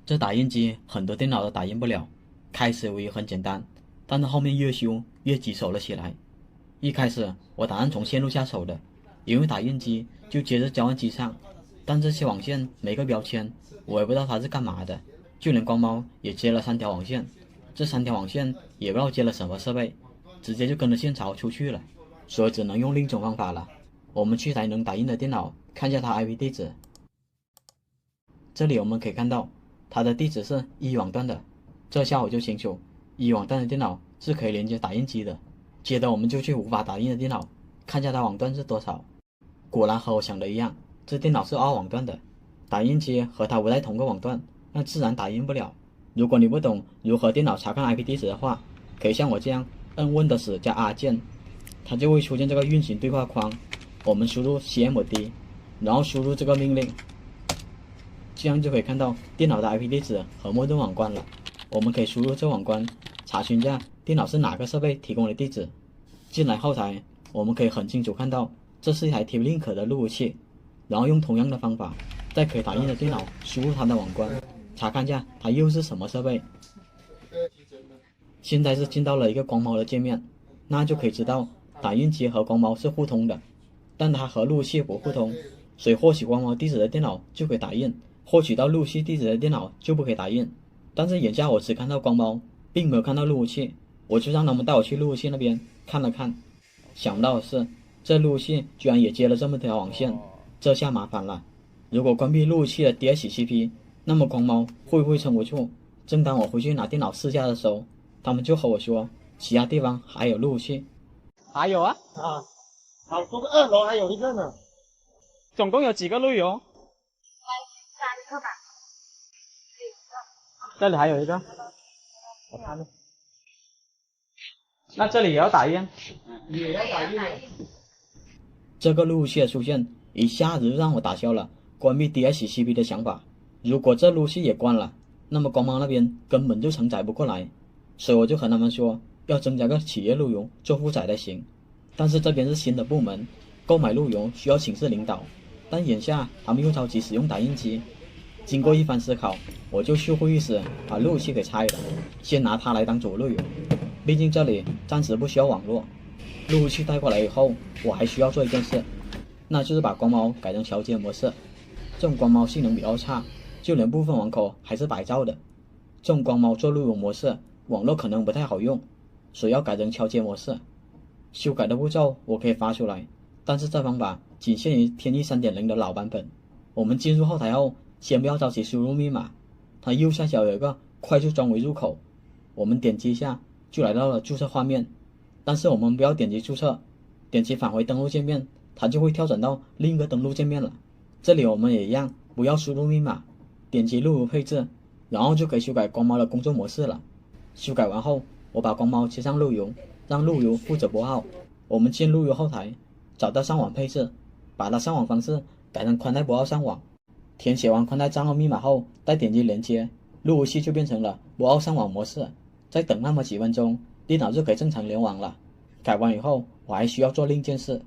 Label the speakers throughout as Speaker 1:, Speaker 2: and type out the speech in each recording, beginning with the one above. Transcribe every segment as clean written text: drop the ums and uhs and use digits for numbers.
Speaker 1: 这打印机很多电脑都打印不了，开始以为很简单，但是后面越修越棘手了起来。一开始我打算从线路下手的，因为打印机就接着交换机上，但这些网线没个标签，我也不知道它是干嘛的。就连光猫也接了3条网线，这3条网线也不知道接了什么设备，直接就跟着线槽出去了，所以只能用另一种方法了。我们去台能打印的电脑看一下它 IP 地址，这里我们可以看到它的地址是1网段的，这下我就清楚1网段的电脑是可以连接打印机的。接着我们就去无法打印的电脑看一下它网段是多少，果然和我想的一样，这电脑是2网段的，打印机和它不在同个网段，那自然打印不了。如果你不懂如何电脑查看 IP 地址的话，可以像我这样摁 Windows 加 R 键，它就会出现这个运行对话框，我们输入 cmd， 然后输入这个命令，这样就可以看到电脑的 IP 地址和默认网关了。我们可以输入这网关，查询一下电脑是哪个设备提供的地址。进来后台，我们可以很清楚看到这是一台 TP-Link 的路由器，然后用同样的方法在可以打印的电脑输入它的网关，查看一下它又是什么设备。现在是进到了一个光猫的界面，那就可以知道打印机和光猫是互通的，但它和路由器不互通，所以获取光猫地址的电脑就可以打印，获取到路由器地址的电脑就不可以打印。但是眼下我只看到光猫，并没有看到路由器，我就让他们带我去路由器那边看了看，想不到的是这路由器居然也接了这么条网线，这下麻烦了。如果关闭路由器的 DHCP， 那么光猫会不会撑不住？正当我回去拿电脑试驾的时候，他们就和我说其他地方还有路由器。还有啊，
Speaker 2: 好，这个2楼还有一个呢。
Speaker 1: 总共有几个路由？3
Speaker 3: 个吧。
Speaker 1: 这里还有一个，我看看。那这里也要打印？
Speaker 2: 也要打印。
Speaker 1: 这个路由器的出现，一下子就让我打消了关闭 DHCP 的想法。如果这路由器也关了，那么光猫那边根本就承载不过来，所以我就和他们说要增加个企业路由做负载才行。但是这边是新的部门，购买路由需要请示领导，但眼下他们又着急使用打印机。经过一番思考，我就去会议室把路由器给拆了，先拿它来当主路由，毕竟这里暂时不需要网络。路由器带过来以后，我还需要做一件事，那就是把光猫改成桥接模式。这种光猫性能比较差，就连部分网口还是白噪的。这种光猫做路由模式，网络可能不太好用，所以要改成桥接模式。修改的步骤我可以发出来，但是这方法仅限于天翼 3.0 的老版本。我们进入后台后，先不要着急输入密码，它右下角有一个快速装为入口，我们点击一下就来到了注册画面。但是我们不要点击注册，点击返回登录界面，它就会跳转到另一个登录界面了。这里我们也一样，不要输入密码，点击路由配置，然后就可以修改光猫的工作模式了。修改完后，我把光猫接上路由，让路由负责拨号。我们进路由后台，找到上网配置，把它上网方式改成宽带拨号上网。填写完宽带账号密码后，再点击连接，路由器就变成了拨号上网模式。再等那么几分钟，电脑就可以正常联网了。改完以后，我还需要做另一件事。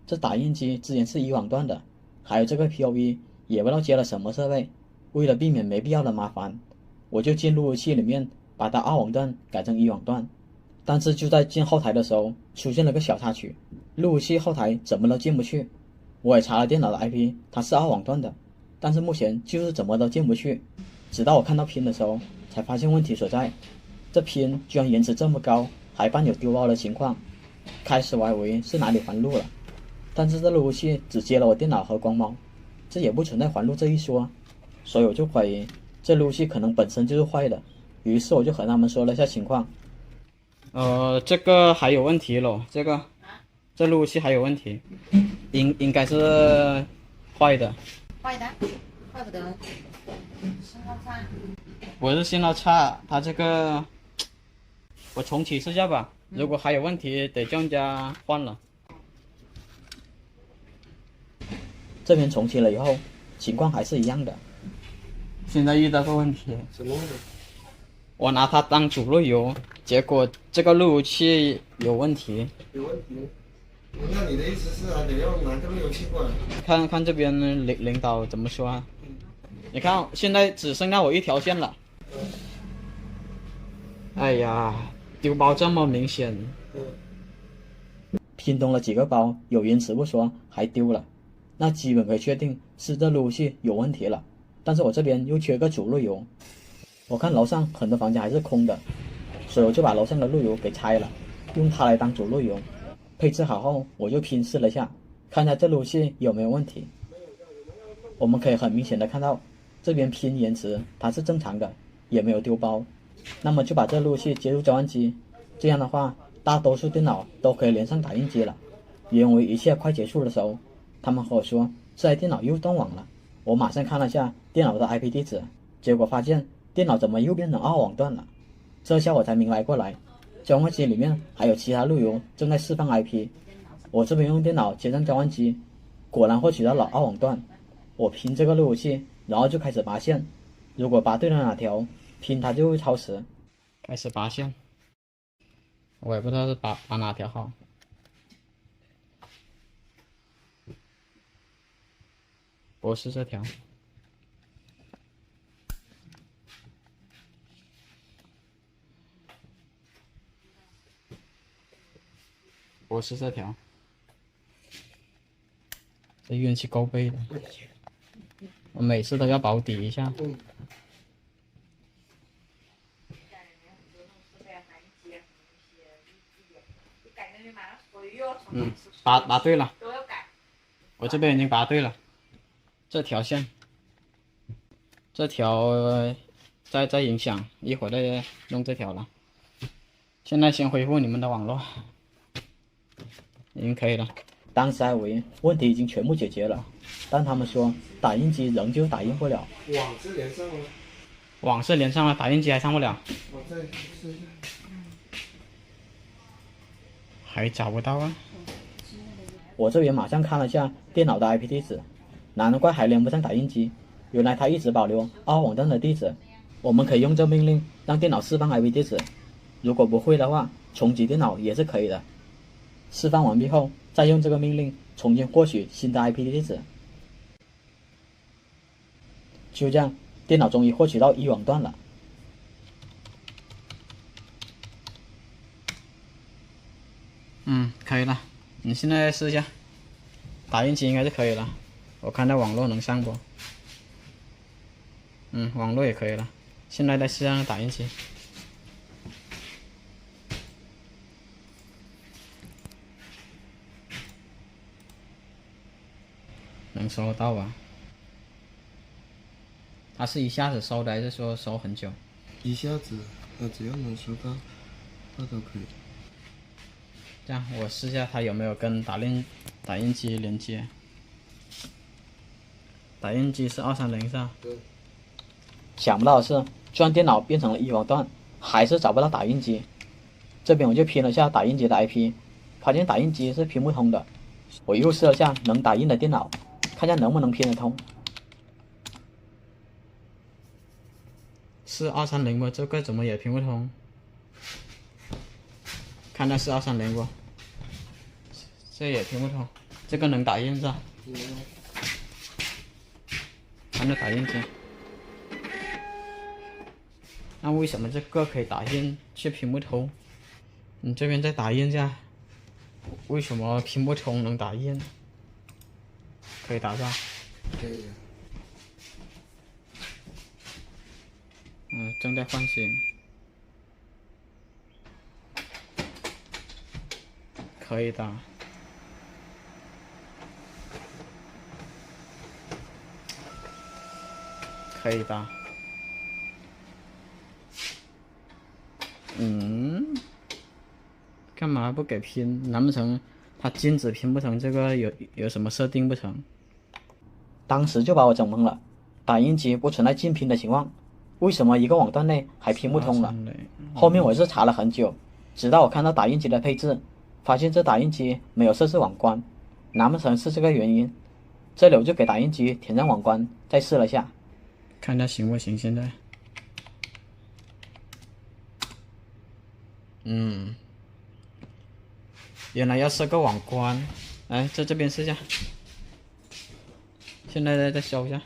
Speaker 1: 这打印机之前是1网段的，还有这个 POV 也不知道接了什么设备。为了避免没必要的麻烦，我就进路由器里面把它2网段改成1网段。但是就在进后台的时候，出现了个小插曲，路由器后台怎么都进不去。我也查了电脑的 IP， 它是2网段的，但是目前就是怎么都进不去。直到我看到拼的时候，才发现问题所在。这拼居然延迟这么高，还伴有丢包的情况。开始我还以为是哪里环路了，但是这路由器只接了我电脑和光猫，这也不存在环路这一说，所以我就怀疑这路由器可能本身就是坏的。于是我就和他们说了一下情况。这个还有问题咯，这路由器还有问题，应该是坏的。
Speaker 3: 坏的，怪不得信号差。
Speaker 1: 不是信号差，它这个我重启试下吧，如果还有问题得叫人家换了。这边重启了以后，情况还是一样的。现在遇到个问题，
Speaker 2: 什么问题？
Speaker 1: 我拿它当主路由，结果这个路由器有问题。
Speaker 2: 有问题？那你的意思是还得要拿个路由器过来？
Speaker 1: 看看这边领导怎么说啊？你看现在只剩下我一条线了。哎呀，丢包这么明显。拼通了几个包，有延迟不说，还丢了，那基本可以确定是这路由器有问题了。但是我这边又缺个主路由，我看楼上很多房间还是空的，所以我就把楼上的路由给拆了，用它来当主路由。配置好后，我就拼试了一下，看一下这路由器有没有问题。我们可以很明显的看到，这边拼延迟它是正常的，也没有丢包。那么就把这路由器接入交换机，这样的话大多数电脑都可以连上打印机了。因为一切快结束的时候，他们和我说这台电脑又断网了。我马上看了下电脑的 IP 地址，结果发现电脑怎么又变成2网段了。这下我才明白过来，交换机里面还有其他路由正在释放 IP。我这边用电脑接上交换机，果然获取到了2网段。我拼这个路由器，然后就开始拔线，如果拔对了哪条，拼它就会超时。开始拔线，我也不知道是拔哪条好。不是这条，不是这条，这运气够背的。我每次都要保底一下。拔对了，我这边已经拔对了。这条线，这条在影响，一会儿再弄这条了。现在先恢复你们的网络，已经可以了。当时还以为问题已经全部解决了，但他们说打印机仍旧打印不了。
Speaker 2: 网是连上了，
Speaker 1: 网是连上了，打印机还上不了。
Speaker 2: 我再试一下，
Speaker 1: 还找不到啊！我这边马上看了下电脑的 IP 地址，难怪还连不上打印机，原来它一直保留2网段的地址。我们可以用这命令让电脑释放 IP 地址，如果不会的话，重启电脑也是可以的。释放完毕后，再用这个命令重新获取新的 IP 地址。就这样，电脑终于获取到1网段了。可以了。你现在试一下，打印机应该是可以了。我看到网络能上不？网络也可以了。现在再试下打印机。能收到吧？它是一下子收的，还是说收很久？
Speaker 2: 一下子，只要能收到，那都可以。
Speaker 1: 这样，我试一下它有没有跟打印机连接。打印机是230是吧？
Speaker 2: 对。
Speaker 1: 想不到的是，就算电脑变成了1网段，还是找不到打印机。这边我就拼了下打印机的 IP， 发现打印机是拼不通的。我又试了下能打印的电脑，看下能不能拼得通。是230不？这个怎么也拼不通？看到是230不？这也拼不通。这个能打印是吧？看到打印机。那为什么这个可以打印却拼不通？你这边再打印一下，为什么拼不通能打印？可以打是吧？
Speaker 2: 可以。
Speaker 1: 正在唤醒。可以的。可以的。干嘛不给拼？难不成它禁止拼不成？这个有什么设定不成？当时就把我整懵了。打印机不存在禁拼的情况，为什么一个网段内还拼不通了？后面我是查了很久，直到我看到打印机的配置，发现这打印机没有设置网关，难不成是这个原因？这里我就给打印机填上网关，再试了下，看它行不行。现在，原来要设个网关。来，在这边试一下。现在再修一下。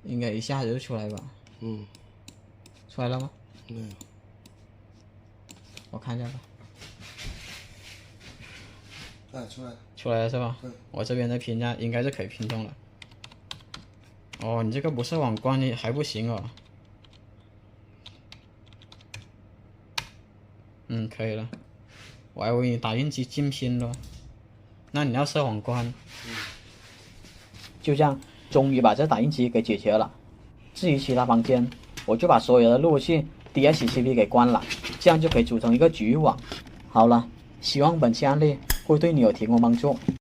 Speaker 1: 应该一下子就出来吧？
Speaker 2: 嗯，
Speaker 1: 出来了吗？
Speaker 2: 没有。
Speaker 1: 我看一下吧。
Speaker 2: 哎，出来了。
Speaker 1: 出来了是吧？
Speaker 2: 对。
Speaker 1: 我这边的评价应该是可以拼中了。哦，你这个不是网关你还不行哦。嗯，可以了。我还以为你打印机竞拼了。那你要设网关。就这样，终于把这打印机给解决了。至于其他房间，我就把所有的路由器 DHCP 给关了，这样就可以组成一个局域网。好了，希望本期案例会对你有提供帮助。